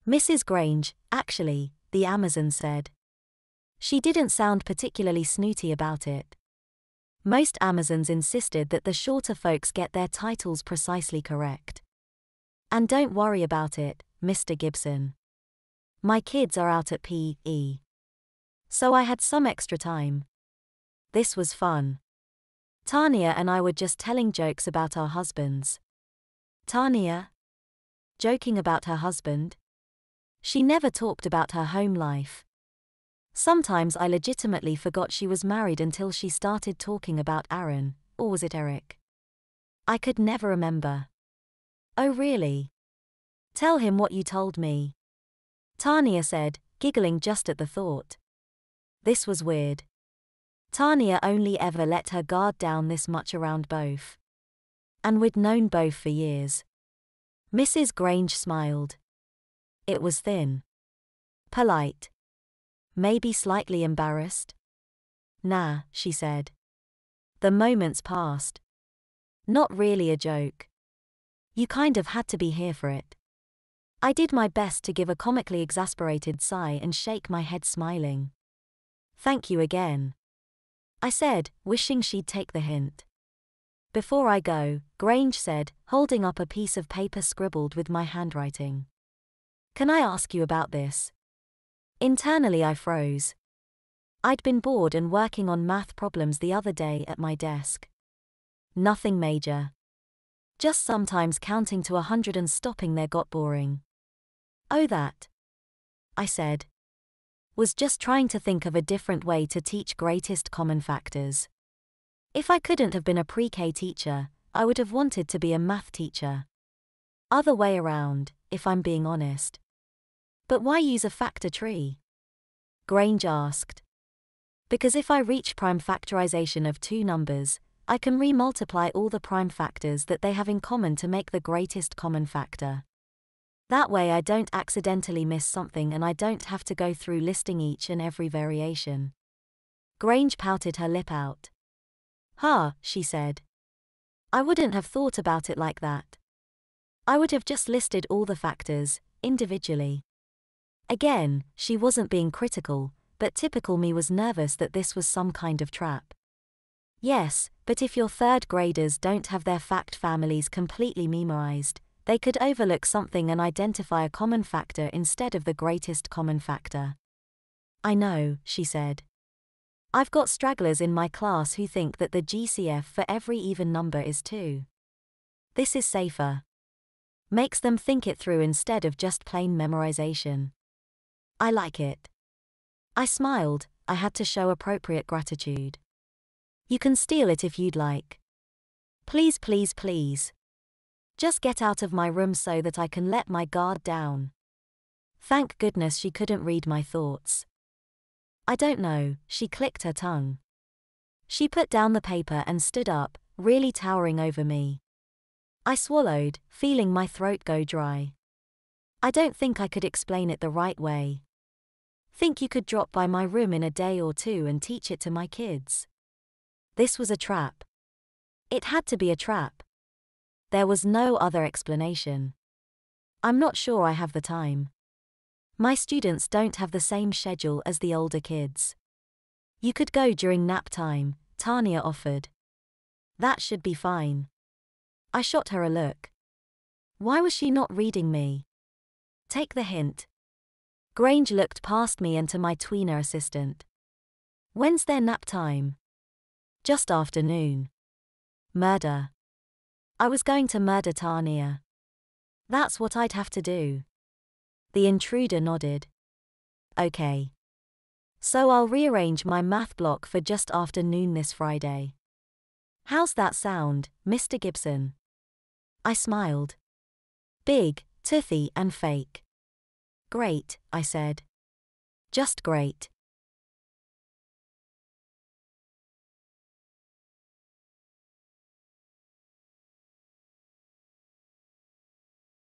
Mrs. Grange, actually, the Amazon said. She didn't sound particularly snooty about it. Most Amazons insisted that the shorter folks get their titles precisely correct. And don't worry about it, Mr. Gibson. My kids are out at PE. So I had some extra time. This was fun. Tanya and I were just telling jokes about our husbands. Tanya? Joking about her husband? She never talked about her home life. Sometimes I legitimately forgot she was married until she started talking about Aaron, or was it Eric? I could never remember. Oh really? Tell him what you told me. Tanya said, giggling just at the thought. This was weird. Tanya only ever let her guard down this much around both. And we'd known both for years. Mrs. Grange smiled. It was thin. Polite. Maybe slightly embarrassed? Nah, she said. The moments passed. Not really a joke. You kind of had to be here for it. I did my best to give a comically exasperated sigh and shake my head smiling. Thank you again, I said, wishing she'd take the hint. Before I go, Grange said, holding up a piece of paper scribbled with my handwriting. Can I ask you about this? Internally I froze. I'd been bored and working on math problems the other day at my desk. Nothing major. Just sometimes counting to 100 and stopping there got boring. Oh that, I said. Was just trying to think of a different way to teach greatest common factors. If I couldn't have been a pre-K teacher, I would have wanted to be a math teacher. Other way around, if I'm being honest. But why use a factor tree? Grange asked. Because if I reach prime factorization of two numbers, I can re-multiply all the prime factors that they have in common to make the greatest common factor. That way I don't accidentally miss something and I don't have to go through listing each and every variation. Grange pouted her lip out. She said. I wouldn't have thought about it like that. I would have just listed all the factors, individually. Again, she wasn't being critical, but typical me was nervous that this was some kind of trap. Yes, but if your third graders don't have their fact families completely memorized, they could overlook something and identify a common factor instead of the greatest common factor. I know, she said. I've got stragglers in my class who think that the GCF for every even number is 2. This is safer. Makes them think it through instead of just plain memorization. I like it. I smiled, I had to show appropriate gratitude. You can steal it if you'd like. Please, please, please. Just get out of my room so that I can let my guard down. Thank goodness she couldn't read my thoughts. I don't know, she clicked her tongue. She put down the paper and stood up, really towering over me. I swallowed, feeling my throat go dry. I don't think I could explain it the right way. Think you could drop by my room in a day or two and teach it to my kids? This was a trap. It had to be a trap. There was no other explanation. I'm not sure I have the time. My students don't have the same schedule as the older kids. You could go during nap time, Tanya offered. That should be fine. I shot her a look. Why was she not reading me? Take the hint. Grange looked past me and to my tweener assistant. When's their nap time? Just afternoon. Murder. I was going to murder Tanya. That's what I'd have to do. The intruder nodded. Okay. So I'll rearrange my math block for just after noon this Friday. How's that sound, Mr. Gibson? I smiled. Big, toothy and fake. Great, I said. Just great.